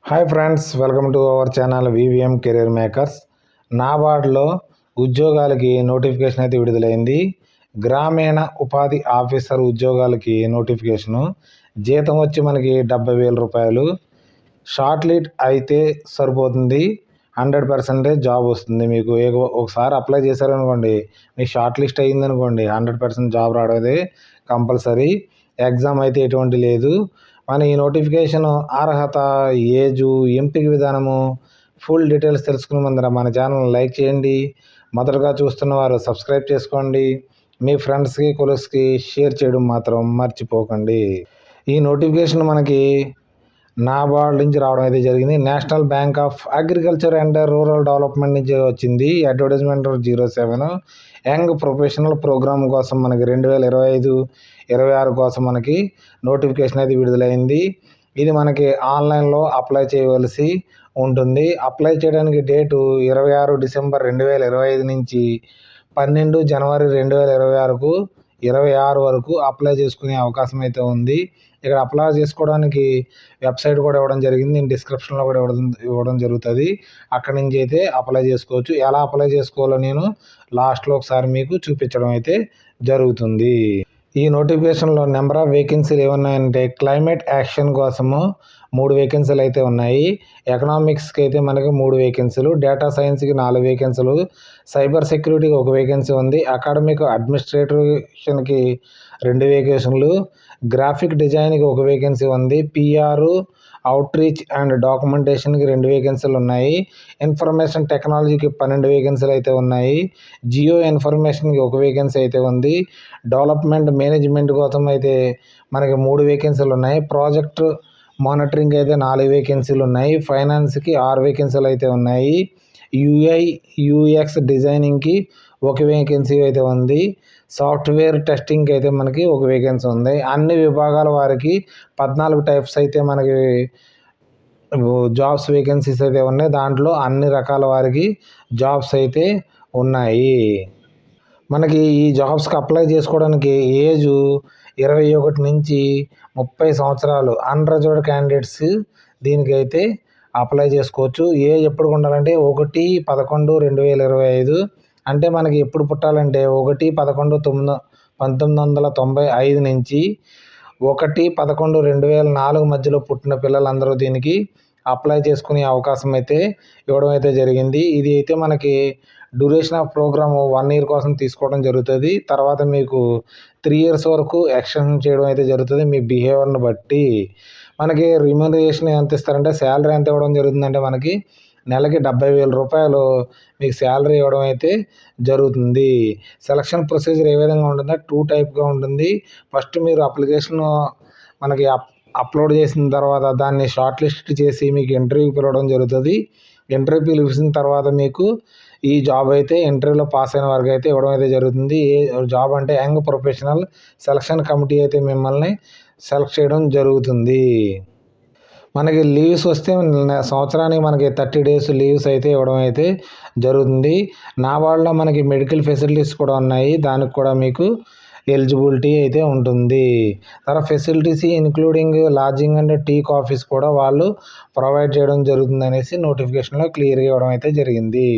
Hi friends, welcome to our channel VVM career makers. నాబార్డ్లో ఉద్యోగాలకి notification అయితే విడుదలైంది. గ్రామీణ ఉపాధి ఆఫీసర్ ఉద్యోగాలకి నోటిఫికేషను. జీతం వచ్చి మనకి 70,000 రూపాయలు. షార్ట్ లీడ్ అయితే సరిపోతుంది, 100% జాబ్ వస్తుంది మీకు. ఒకసారి అప్లై చేశారనుకోండి, మీ షార్ట్ లిస్ట్ అయ్యిందనుకోండి, 100% జాబ్ రావడమే కంపల్సరీ. ఎగ్జామ్ అయితే ఎటువంటి లేదు. మన ఈ నోటిఫికేషన్ అర్హత, ఏజు, ఎంపిక విధానము, ఫుల్ డీటెయిల్స్ తెలుసుకునే ముందర మన ఛానల్ లైక్ చేయండి. మొదటగా చూస్తున్న వారు సబ్స్క్రైబ్ చేసుకోండి. మీ ఫ్రెండ్స్కి, కొలీగ్స్కి షేర్ చేయడం మాత్రం మర్చిపోకండి. ఈ నోటిఫికేషన్ మనకి నాబార్డ్ నుంచి రావడం అయితే జరిగింది. National bank of agriculture and rural development నుంచి వచ్చింది. అడ్వర్టైజ్మెంట్ 07 యంగ్ ప్రొఫెషనల్ ప్రోగ్రామ్ కోసం మనకి 2025-26 కోసం మనకి నోటిఫికేషన్ అయితే విడుదలైంది. ఇది మనకి ఆన్లైన్లో అప్లై చేయవలసి ఉంటుంది. అప్లై చేయడానికి డేటు 26 డిసెంబర్ 2025 నుంచి 12 జనవరి 2026 వరకు అప్లై చేసుకునే అవకాశం అయితే ఉంది. ఇక్కడ అప్లై చేసుకోవడానికి వెబ్సైట్ కూడా ఇవ్వడం జరిగింది. నేను డిస్క్రిప్షన్లో కూడా ఇవ్వడం జరుగుతుంది. అక్కడి నుంచి అయితే అప్లై చేసుకోవచ్చు. ఎలా అప్లై చేసుకోవాలో నేను లాస్ట్లో ఒకసారి మీకు చూపించడం అయితే జరుగుతుంది. ఈ నోటిఫికేషన్లో నెంబర్ ఆఫ్ వేకెన్సీలు ఏమున్నాయంటే, క్లైమేట్ యాక్షన్ కోసము 3 వేకెన్సీలు అయితే ఉన్నాయి. ఎకనామిక్స్కి అయితే మనకి 3 వేకెన్సీలు, డేటా సైన్స్కి 4 వేకెన్సీలు, సైబర్ సెక్యూరిటీకి 1 వేకెన్సీ ఉంది, అకాడమిక్ అడ్మినిస్ట్రేషన్కి 2 వేకెన్సీలు, గ్రాఫిక్ డిజైన్కి 1 వేకెన్సీ ఉంది, పిఆర్, అవుట్రీచ్ అండ్ డాక్యుమెంటేషన్కి 2 వేకెన్సీలు ఉన్నాయి, ఇన్ఫర్మేషన్ టెక్నాలజీకి 12 వేకెన్సీలు అయితే ఉన్నాయి, జియో ఇన్ఫర్మేషన్కి 1 వేకెన్సీ అయితే ఉంది, డెవలప్మెంట్ మేనేజ్మెంట్ కోసం అయితే మనకి 3 వేకెన్సీలు ఉన్నాయి, ప్రాజెక్ట్ మానిటరింగ్ అయితే 4 వేకెన్సీలు ఉన్నాయి, ఫైనాన్స్కి 6 వేకెన్సీలు అయితే ఉన్నాయి, యూఎక్స్ డిజైనింగ్కి 1 వేకెన్సీ అయితే ఉంది, సాఫ్ట్వేర్ టెస్టింగ్కి అయితే మనకి 1 వేకెన్సీ ఉంది. అన్ని విభాగాల వారికి 14 టైప్స్ అయితే మనకి జాబ్స్ వేకెన్సీస్ అయితే ఉన్నాయి. దాంట్లో అన్ని రకాల వారికి జాబ్స్ అయితే ఉన్నాయి. మనకి ఈ జాబ్స్కి అప్లై చేసుకోవడానికి ఏజు 21 నుంచి 30 సంవత్సరాలు అన్రిజర్వ్డ్ క్యాండిడేట్స్ దీనికైతే అప్లై చేసుకోవచ్చు. ఏజ్ ఎప్పుడు ఉండాలంటే 1/11/2025. అంటే మనకి ఎప్పుడు పుట్టాలంటే 1/11/1995 నుంచి 1/11/2004 మధ్యలో పుట్టిన పిల్లలందరూ దీనికి అప్లై చేసుకునే అవకాశం అయితే ఇవ్వడం అయితే జరిగింది. ఇది అయితే మనకి డ్యూరేషన్ ఆఫ్ ప్రోగ్రామ్ 1 ఇయర్ కోసం తీసుకోవడం జరుగుతుంది. తర్వాత మీకు 3 ఇయర్స్ వరకు ఎక్స్టెన్షన్ చేయడం అయితే జరుగుతుంది మీ బిహేవియర్ని బట్టి. మనకి రిమ్యూనరేషన్ ఎంత ఇస్తారంటే, శాలరీ ఎంత ఇవ్వడం జరుగుతుందంటే, మనకి నెలకి 70,000 రూపాయలు మీకు శాలరీ ఇవ్వడం అయితే జరుగుతుంది. సెలక్షన్ ప్రొసీజర్ ఏ విధంగా ఉంటుందంటే 2 టైప్గా ఉంటుంది. ఫస్ట్ మీరు అప్లికేషన్ మనకి అప్లోడ్ చేసిన తర్వాత దాన్ని షార్ట్ లిస్ట్ చేసి మీకు ఇంటర్వ్యూకి పిలవడం జరుగుతుంది. ఇంటర్వ్యూ పిలిచిన తర్వాత మీకు ఈ జాబ్ అయితే ఇంటర్వ్యూలో పాస్ అయిన వారికి అయితే ఇవ్వడం అయితే జరుగుతుంది. ఏ జాబ్ అంటే యంగ్ ప్రొఫెషనల్ సెలక్షన్ కమిటీ అయితే మిమ్మల్ని సెలెక్ట్ చేయడం జరుగుతుంది. మనకి లీవ్స్ వస్తే సంవత్సరానికి మనకి 30 డేస్ లీవ్స్ అయితే ఇవ్వడం అయితే జరుగుతుంది. నాబార్డ్లో మనకి మెడికల్ ఫెసిలిటీస్ కూడా ఉన్నాయి. దానికి కూడా మీకు ఎలిజిబిలిటీ అయితే ఉంటుంది. తర్వాత facilities including lodging and tea coffees కూడా వాళ్ళు ప్రొవైడ్ చేయడం జరుగుతుంది అనేసి నోటిఫికేషన్లో క్లియర్గా ఇవ్వడం అయితే జరిగింది.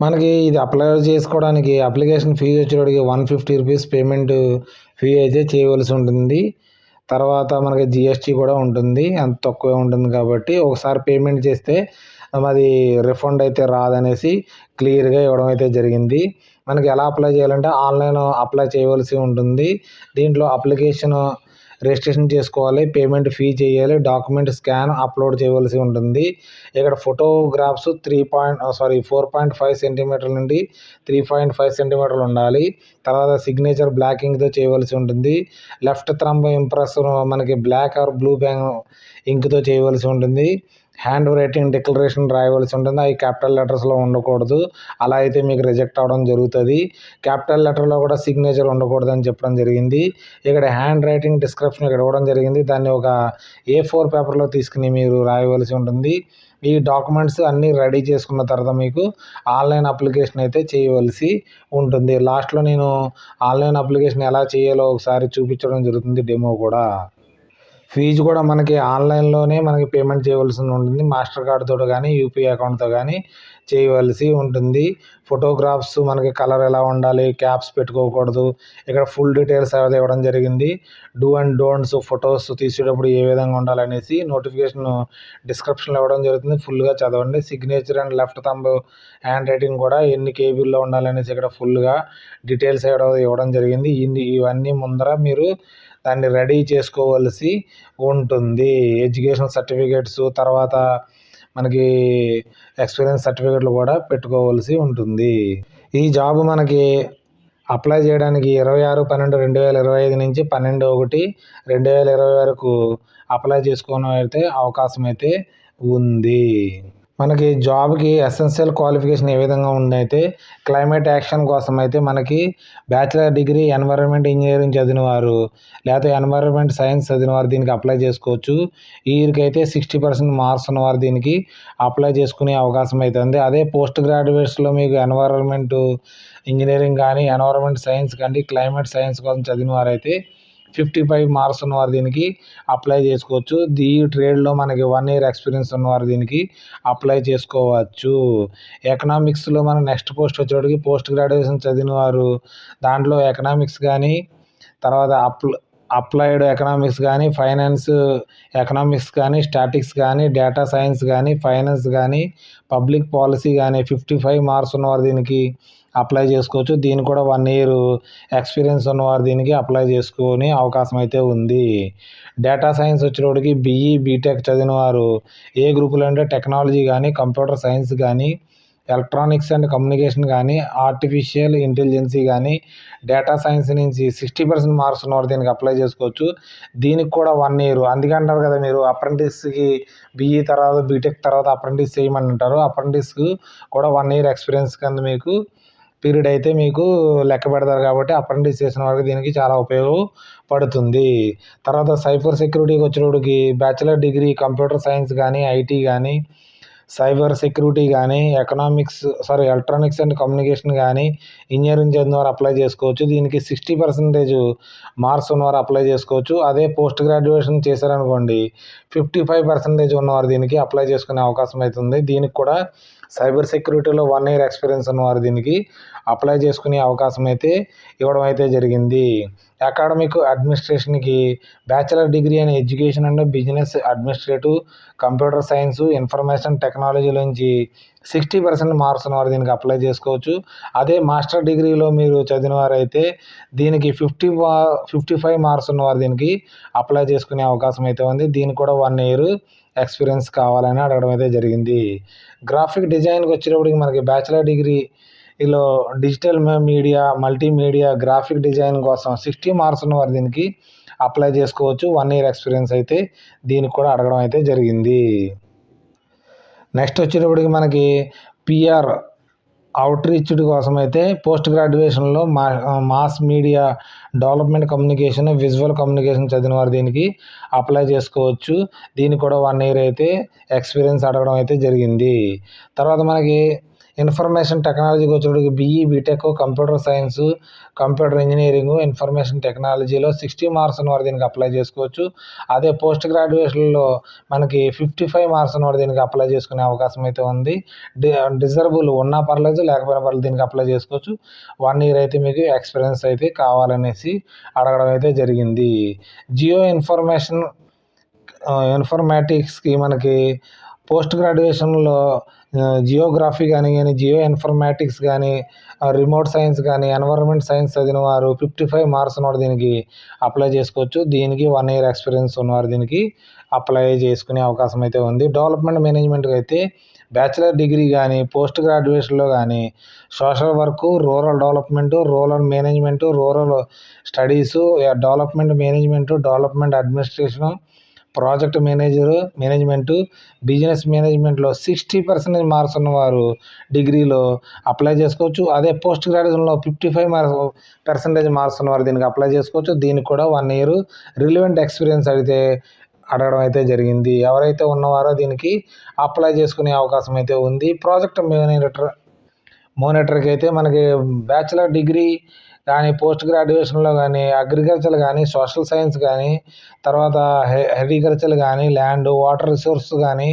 మనకి ఇది అప్లై చేసుకోవడానికి అప్లికేషన్ ఫీజు వచ్చేటప్పటికి 150 రూపీస్ పేమెంట్ ఫీ అయితే చేయవలసి ఉంటుంది. తర్వాత మనకి జిఎస్టీ కూడా ఉంటుంది. అంత తక్కువే ఉంటుంది కాబట్టి ఒకసారి పేమెంట్ చేస్తే అది రిఫండ్ అయితే రాదనేసి క్లియర్గా ఇవ్వడం అయితే జరిగింది. మనకి ఎలా అప్లై చేయాలంటే ఆన్లైన్ అప్లై చేయవలసి ఉంటుంది. దీంట్లో అప్లికేషన్ రిజిస్ట్రేషన్ చేసుకోవాలి, పేమెంట్ ఫీ చేయాలి, డాక్యుమెంట్ స్కాన్ అప్లోడ్ చేయవలసి ఉంటుంది. ఇక్కడ ఫోటోగ్రాఫ్స్ 4.5 సెంటీమీటర్ల నుండి 3.5 సెంటీమీటర్లు ఉండాలి. తర్వాత సిగ్నేచర్ బ్లాకింగ్తో చేయవలసి ఉంటుంది. లెఫ్ట్ థంబ్ ఇంప్రెషన్ మనకి బ్లాక్ ఆర్ బ్లూ ఇంక్తో చేయవలసి ఉంటుంది. హ్యాండ్ రైటింగ్ డిక్లరేషన్ రాయవలసి ఉంటుంది. అవి క్యాపిటల్ లెటర్స్లో ఉండకూడదు. అలా అయితే మీకు రిజెక్ట్ అవ్వడం జరుగుతుంది. క్యాపిటల్ లెటర్లో కూడా సిగ్నేచర్ ఉండకూడదు అని చెప్పడం జరిగింది. ఇక్కడ హ్యాండ్ రైటింగ్ డిస్క్రిప్షన్ ఇక్కడ ఇవ్వడం జరిగింది. దాన్ని ఒక A4 పేపర్లో తీసుకుని మీరు రాయవలసి ఉంటుంది. ఈ డాక్యుమెంట్స్ అన్నీ రెడీ చేసుకున్న తర్వాత మీకు ఆన్లైన్ అప్లికేషన్ అయితే చేయవలసి ఉంటుంది. లాస్ట్లో నేను ఆన్లైన్ అప్లికేషన్ ఎలా చేయాలో ఒకసారి చూపించడం జరుగుతుంది, డెమో కూడా. ఫీజు కూడా మనకి ఆన్లైన్లోనే మనకి పేమెంట్ చేయవలసి ఉంటుంది. మాస్టర్ కార్డ్తో కానీ యూపీఐ అకౌంట్తో కానీ చేయవలసి ఉంటుంది. ఫోటోగ్రాఫ్స్ మనకి కలర్ ఎలా ఉండాలి, క్యాప్స్ పెట్టుకోకూడదు, ఇక్కడ ఫుల్ డీటెయిల్స్ అనేది ఇవ్వడం జరిగింది. డూ అండ్ డోంట్స్ ఫొటోస్ తీసేటప్పుడు ఏ విధంగా ఉండాలనేసి నోటిఫికేషన్ డిస్క్రిప్షన్లో ఇవ్వడం జరుగుతుంది. ఫుల్గా చదవండి. Signature and left thumb hand writing కూడా ఎన్ని కేబీల్లో ఉండాలనేసి ఇక్కడ ఫుల్గా డీటెయిల్స్ ఇవ్వడం జరిగింది. ఇవన్నీ ముందర మీరు దాన్ని రెడీ చేసుకోవలసి ఉంటుంది. ఎడ్యుకేషన్ సర్టిఫికేట్స్, తర్వాత మనకి ఎక్స్పీరియన్స్ సర్టిఫికేట్లు కూడా పెట్టుకోవలసి ఉంటుంది. ఈ జాబ్ మనకి అప్లై చేయడానికి 26/12/2025 నుంచి 12/1/2020 వరకు అప్లై చేసుకోవడం అయితే అవకాశం అయితే ఉంది. మనకి జాబ్కి ఎసెన్షియల్ క్వాలిఫికేషన్ ఏ విధంగా ఉందైతే క్లైమేట్ యాక్షన్ కోసం అయితే మనకి బ్యాచిలర్ డిగ్రీ ఎన్వైరన్మెంట్ ఇంజనీరింగ్ చదివిన వారు లేకపోతే ఎన్వైరన్మెంట్ సైన్స్ చదివిన వారు దీనికి అప్లై చేసుకోవచ్చు. ఈ ఇయర్కి అయితే 60% మార్క్స్ ఉన్నవారు దీనికి అప్లై చేసుకునే అవకాశం అయితే ఉంది. అదే పోస్ట్ గ్రాడ్యుయేట్స్లో మీకు ఎన్వైరన్మెంట్ ఇంజనీరింగ్ కానీ ఎన్వైరన్మెంట్ సైన్స్ కానీ క్లైమేట్ సైన్స్ కోసం చదివిన వారైతే 55 మార్క్స్ ఉన్నవారు దీనికి అప్లై చేసుకోవచ్చు. ఈ ట్రేడ్లో మనకి 1 year ఎక్స్పీరియన్స్ ఉన్నవారు దీనికి అప్లై చేసుకోవచ్చు. ఎకనామిక్స్లో మన నెక్స్ట్ పోస్ట్ వచ్చేటికి పోస్ట్ గ్రాడ్యుయేషన్ చదివిన వారు దాంట్లో ఎకనామిక్స్ కానీ తర్వాత అప్లైడ్ ఎకనామిక్స్ కానీ ఫైనాన్స్ ఎకనామిక్స్ కానీ స్టాటిక్స్ కానీ డేటా సైన్స్ కానీ ఫైనాన్స్ కానీ పబ్లిక్ పాలసీ కానీ 55 మార్క్స్ ఉన్నవారు దీనికి అప్లై చేసుకోవచ్చు. దీనికి కూడా 1 year ఎక్స్పీరియన్స్ ఉన్నవారు దీనికి అప్లై చేసుకునే అవకాశం అయితే ఉంది. డేటా సైన్స్ వచ్చేటప్పటికి బీఈ బీటెక్ చదివిన వారు ఏ గ్రూపులు అంటే టెక్నాలజీ కానీ కంప్యూటర్ సైన్స్ కానీ ఎలక్ట్రానిక్స్ అండ్ కమ్యూనికేషన్ కానీ ఆర్టిఫిషియల్ ఇంటెలిజెన్సీ కానీ డేటా సైన్స్ నుంచి 60% మార్క్స్ ఉన్నవారు దీనికి అప్లై చేసుకోవచ్చు. దీనికి కూడా 1 year అందుకే అంటారు కదా మీరు అప్రెంటిస్కి బీఈ తర్వాత బీటెక్ తర్వాత అప్రెంటిస్ చేయమని అంటారు. అప్రెంటిస్కి కూడా 1 year ఎక్స్పీరియన్స్ కింద మీకు పీరియడ్ అయితే మీకు లెక్క పెడతారు కాబట్టి అప్రెంటిస్ చేసిన వారికి దీనికి చాలా ఉపయోగపడుతుంది. తర్వాత సైబర్ సెక్యూరిటీకి వచ్చేటప్పటికి బ్యాచిలర్ డిగ్రీ కంప్యూటర్ సైన్స్ కానీ ఐటీ కానీ సైబర్ సెక్యూరిటీ కానీ ఎలక్ట్రానిక్స్ అండ్ కమ్యూనికేషన్ కానీ ఇంజనీరింగ్ చదివిన వారు అప్లై చేసుకోవచ్చు. దీనికి 60% మార్క్స్ ఉన్నవారు అప్లై చేసుకోవచ్చు. అదే పోస్ట్ గ్రాడ్యుయేషన్ చేశారనుకోండి 55% ఉన్నవారు దీనికి అప్లై చేసుకునే అవకాశం అవుతుంది. దీనికి కూడా సైబర్ సెక్యూరిటీలో 1 year ఎక్స్పీరియన్స్ ఉన్నవారు దీనికి అప్లై చేసుకునే అవకాశం అయితే ఇవ్వడం అయితే జరిగింది. అకాడమిక్ అడ్మినిస్ట్రేషన్కి bachelor degree in education and business administrative computer science information టెక్నాలజీలోంచి 60% మార్క్స్ ఉన్నవారు దీనికి అప్లై చేసుకోవచ్చు. అదే మాస్టర్ డిగ్రీలో మీరు చదివిన వారైతే దీనికి 55 మార్క్స్ ఉన్నవారు దీనికి అప్లై చేసుకునే అవకాశం అయితే ఉంది. దీనికి కూడా 1 year ఎక్స్పీరియన్స్ కావాలని అడగడం అయితే జరిగింది. గ్రాఫిక్ డిజైన్కి వచ్చేటప్పటికి మనకి బ్యాచిలర్ డిగ్రీలో digital media multimedia graphic design కోసం 60 మార్క్స్ ఉన్నవారు దీనికి అప్లై చేసుకోవచ్చు. 1 year ఎక్స్పీరియన్స్ అయితే దీనికి కూడా అడగడం అయితే జరిగింది. నెక్స్ట్ వచ్చేటప్పటికి మనకి పిఆర్ అవుట్రీచ్ కోసం అయితే పోస్ట్ గ్రాడ్యుయేషన్లో mass media development communication visual communication చదివిన వారు దీనికి అప్లై చేసుకోవచ్చు. దీనికి కూడా 1 year అయితే ఎక్స్పీరియన్స్ అడగడం అయితే జరిగింది. తర్వాత మనకి ఇన్ఫర్మేషన్ టెక్నాలజీకి వచ్చేటప్పటికి BE BTech computer science computer engineering information టెక్నాలజీలో 60 మార్క్స్ ఉన్నవారు దీనికి అప్లై చేసుకోవచ్చు. అదే పోస్ట్ గ్రాడ్యుయేషన్లో మనకి 55 మార్క్స్ ఉన్నవారు దీనికి అప్లై చేసుకునే అవకాశం అయితే ఉంది. డిజర్బుల్ ఉన్నా పర్లేదు లేకపోయినా పర్లేదు దీనికి అప్లై చేసుకోవచ్చు. 1 year అయితే మీకు ఎక్స్పీరియన్స్ అయితే కావాలనేసి అడగడం అయితే జరిగింది. జియో ఇన్ఫర్మాటిక్స్కి మనకి పోస్ట్ గ్రాడ్యుయేషన్లో జియోగ్రఫీ కానీ జియో ఇన్ఫర్మాటిక్స్ కానీ రిమోట్ సైన్స్ కానీ ఎన్వైరన్మెంట్ సైన్స్ చదివిన వారు 55 మార్క్స్ ఉన్నవారు దీనికి అప్లై చేసుకోవచ్చు. దీనికి 1 year ఎక్స్పీరియన్స్ ఉన్నవారు దీనికి అప్లై చేసుకునే అవకాశం అయితే ఉంది. డెవలప్మెంట్ మేనేజ్మెంట్కి అయితే బ్యాచిలర్ డిగ్రీ కానీ పోస్ట్ గ్రాడ్యుయేషన్లో కానీ social work rural development rural management rural studies development management development administration project management business మేనేజ్మెంట్లో 60% మార్క్స్ ఉన్నవారు డిగ్రీలో అప్లై చేసుకోవచ్చు. అదే పోస్ట్ గ్రాడ్యుయేషన్లో 55% మార్క్స్ ఉన్నవారు దీనికి అప్లై చేసుకోవచ్చు. దీనికి కూడా 1 year రిలివెంట్ ఎక్స్పీరియన్స్ అడగడం అయితే జరిగింది. ఎవరైతే ఉన్నవారో దీనికి అప్లై చేసుకునే అవకాశం అయితే ఉంది. ప్రాజెక్ట్ మానిటర్కి అయితే మనకి బ్యాచిలర్ డిగ్రీ కానీ పోస్ట్ గ్రాడ్యుయేషన్లో కానీ అగ్రికల్చర్ కానీ సోషల్ సైన్స్ కానీ తర్వాత అగ్రికల్చర్ కానీ ల్యాండ్ వాటర్ రిసోర్స్ కానీ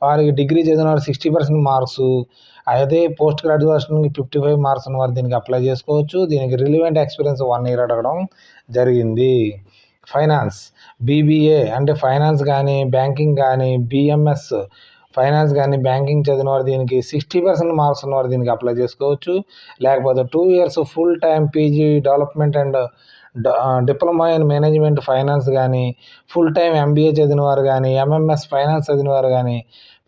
వారికి డిగ్రీ చదివిన వారు 60% మార్క్స్, అదే పోస్ట్ గ్రాడ్యుయేషన్కి 55 మార్క్స్ ఉన్న వారు దీనికి అప్లై చేసుకోవచ్చు. దీనికి రిలివెంట్ ఎక్స్పీరియన్స్ 1 year అడగడం జరిగింది. ఫైనాన్స్ బీబీఏ అంటే ఫైనాన్స్ కానీ బ్యాంకింగ్ కానీ బిఎంఎస్ ఫైనాన్స్ కానీ బ్యాంకింగ్ చదివిన వారు దీనికి 60% మార్క్స్ ఉన్నవారు దీనికి అప్లై చేసుకోవచ్చు. లేకపోతే 2 years full time PG development and diploma in management finance కానీ ఫుల్ టైం ఎంబీఏ చదివిన వారు కానీ ఎంఎంఎస్ ఫైనాన్స్ చదివిన వారు కానీ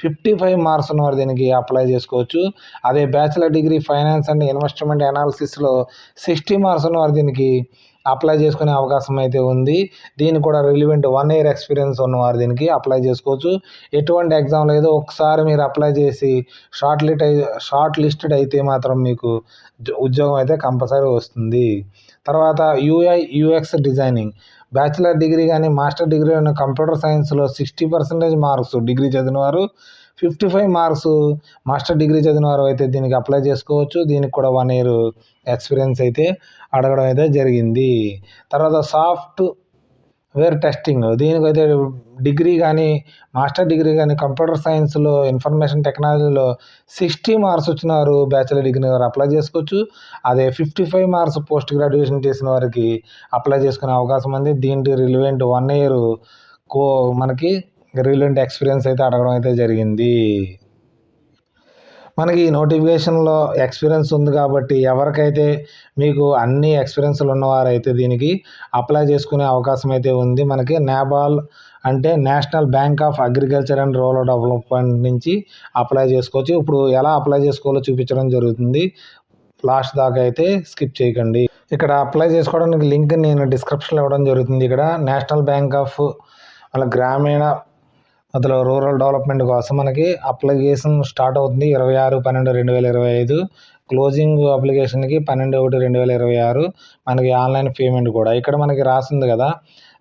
55 మార్క్స్ ఉన్నవారు దీనికి అప్లై చేసుకోవచ్చు. అదే bachelor degree finance and investment అనాలిసిస్లో 60 మార్క్స్ ఉన్నవారు దీనికి అప్లై చేసుకునే అవకాశం అయితే ఉంది. దీనికి కూడా రిలివెంట్ 1 year ఎక్స్పీరియన్స్ ఉన్నవారు దీనికి అప్లై చేసుకోవచ్చు. ఎటువంటి ఎగ్జామ్ లేదు, ఒకసారి మీరు అప్లై చేసి షార్ట్ లిస్టెడ్ అయితే మాత్రం మీకు ఉద్యోగం అయితే కంపల్సరీ వస్తుంది. తర్వాత యూఐ/యూఎక్స్ డిజైనింగ్ బ్యాచిలర్ డిగ్రీ కానీ మాస్టర్ డిగ్రీ కానీ కంప్యూటర్ సైన్స్లో 60% మార్క్స్ డిగ్రీ చదివిన వారు, 55 మార్క్స్ మాస్టర్ డిగ్రీ చదివిన వారు అయితే దీనికి అప్లై చేసుకోవచ్చు. దీనికి కూడా 1 year ఎక్స్పీరియన్స్ అయితే అడగడం అయితే జరిగింది. తర్వాత సాఫ్ట్వేర్ టెస్టింగ్ దీనికైతే డిగ్రీ కానీ మాస్టర్ డిగ్రీ కానీ కంప్యూటర్ సైన్స్లో ఇన్ఫర్మేషన్ టెక్నాలజీలో 60 మార్క్స్ వచ్చిన వారు బ్యాచిలర్ డిగ్రీ వారు అప్లై చేసుకోవచ్చు. అదే 55 మార్క్స్ పోస్ట్ గ్రాడ్యుయేషన్ చేసిన వారికి అప్లై చేసుకునే అవకాశం ఉంది. దీనికి రిలివెంట్ 1 year మనకి రిలివెంట్ ఎక్స్పీరియన్స్ అయితే అడగడం అయితే జరిగింది. మనకి ఈ నోటిఫికేషన్లో ఎక్స్పీరియన్స్ ఉంది కాబట్టి ఎవరికైతే మీకు అన్ని ఎక్స్పీరియన్స్లు ఉన్నవారైతే దీనికి అప్లై చేసుకునే అవకాశం అయితే ఉంది. మనకి నాబాల్ అంటే national bank of agriculture and rural development నుంచి అప్లై చేసుకోవచ్చు. ఇప్పుడు ఎలా అప్లై చేసుకోవాలో చూపించడం జరుగుతుంది. లాస్ట్ దాకా అయితే స్కిప్ చేయకండి. ఇక్కడ అప్లై చేసుకోవడానికి లింక్ నేను డిస్క్రిప్షన్లో ఇవ్వడం జరుగుతుంది. ఇక్కడ నేషనల్ బ్యాంక్ ఆఫ్ గ్రామీణ అందులో రూరల్ డెవలప్మెంట్ కోసం మనకి అప్లికేషన్ స్టార్ట్ అవుతుంది 26/12/2025. క్లోజింగ్ అప్లికేషన్కి 12/1/2026. మనకి ఆన్లైన్ పేమెంట్ కూడా ఇక్కడ మనకి రాసింది కదా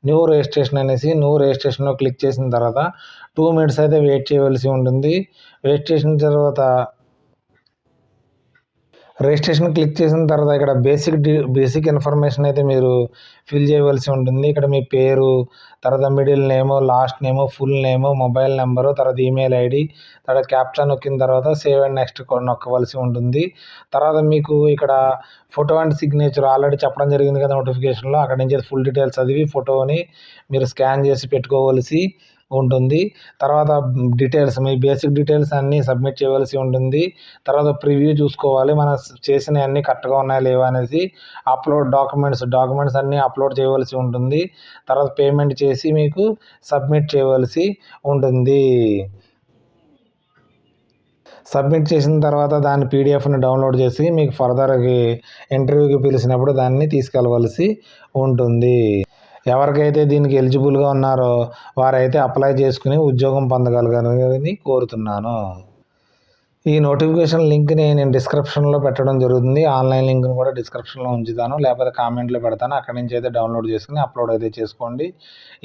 న్యూ రిజిస్ట్రేషన్ అనేసి. న్యూ రిజిస్ట్రేషన్లో క్లిక్ చేసిన తర్వాత 2 minutes అయితే వెయిట్ చేయవలసి ఉంటుంది. వెయిట్ చేసిన తర్వాత రిజిస్ట్రేషన్ క్లిక్ చేసిన తర్వాత ఇక్కడ బేసిక్ ఇన్ఫర్మేషన్ అయితే మీరు ఫిల్ చేయవలసి ఉంటుంది. ఇక్కడ మీ పేరు, తర్వాత మిడిల్ నేము, లాస్ట్ నేము, ఫుల్ నేము, మొబైల్ నెంబరు, తర్వాత ఈమెయిల్ ఐడి, తర్వాత క్యాప్చా నొక్కిన తర్వాత సేవ్ అండ్ నెక్స్ట్ నొక్కవలసి ఉంటుంది. తర్వాత మీకు ఇక్కడ ఫోటో అండ్ సిగ్నేచర్ ఆల్రెడీ చెప్పడం జరిగింది కదా నోటిఫికేషన్లో. అక్కడ నుంచి ఫుల్ డీటెయిల్స్ చదివి ఫోటోని మీరు స్కాన్ చేసి పెట్టుకోవలసి ఉంటుంది. తర్వాత డీటెయిల్స్ మీ బేసిక్ డీటెయిల్స్ అన్నీ సబ్మిట్ చేయవలసి ఉంటుంది. తర్వాత ప్రివ్యూ చూసుకోవాలి మన చేసినవి అన్నీ కరెక్ట్గా ఉన్నాయా లేవా అనేసి. అప్లోడ్ డాక్యుమెంట్స్ అన్నీ అప్లోడ్ చేయవలసి ఉంటుంది. తర్వాత పేమెంట్ చేసి మీకు సబ్మిట్ చేయవలసి ఉంటుంది. సబ్మిట్ చేసిన తర్వాత దాని పీడిఎఫ్ని డౌన్లోడ్ చేసి మీకు ఫర్దర్కి ఇంటర్వ్యూకి పిలిచినప్పుడు దాన్ని తీసుకెళ్ళవలసి ఉంటుంది. ఎవరికైతే దీనికి ఎలిజిబుల్గా ఉన్నారో వారైతే అప్లై చేసుకుని ఉద్యోగం పొందగలరని కోరుతున్నాను. ఈ నోటిఫికేషన్ లింక్ని నేను డిస్క్రిప్షన్లో పెట్టడం జరుగుతుంది. ఆన్లైన్ లింక్ని కూడా డిస్క్రిప్షన్లో ఉంచుతాను, లేకపోతే కామెంట్లో పెడతాను. అక్కడి నుంచి అయితే డౌన్లోడ్ చేసుకుని అప్లోడ్ అయితే చేసుకోండి.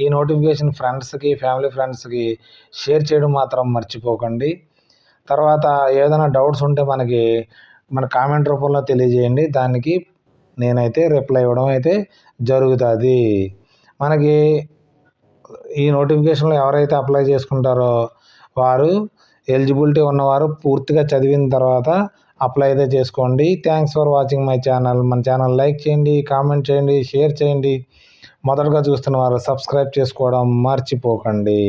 ఈ నోటిఫికేషన్ ఫ్రెండ్స్కి, ఫ్యామిలీ ఫ్రెండ్స్కి షేర్ చేయడం మాత్రం మర్చిపోకండి. తర్వాత ఏదైనా డౌట్స్ ఉంటే మన కామెంట్ రూపంలో తెలియజేయండి. దానికి నేనైతే రిప్లై ఇవ్వడం అయితే జరుగుతుంది. మనకి ఈ నోటిఫికేషన్లో ఎవరైతే అప్లై చేసుకుంటారో వారు ఎలిజిబిలిటీ ఉన్నవారు పూర్తిగా చదివిన తర్వాత అప్లై అయితే చేసుకోండి. Thanks for watching my channel. మన ఛానల్ లైక్ చేయండి, కామెంట్ చేయండి, షేర్ చేయండి. మొదటగా చూస్తున్న వారు సబ్స్క్రైబ్ చేసుకోవడం మర్చిపోకండి.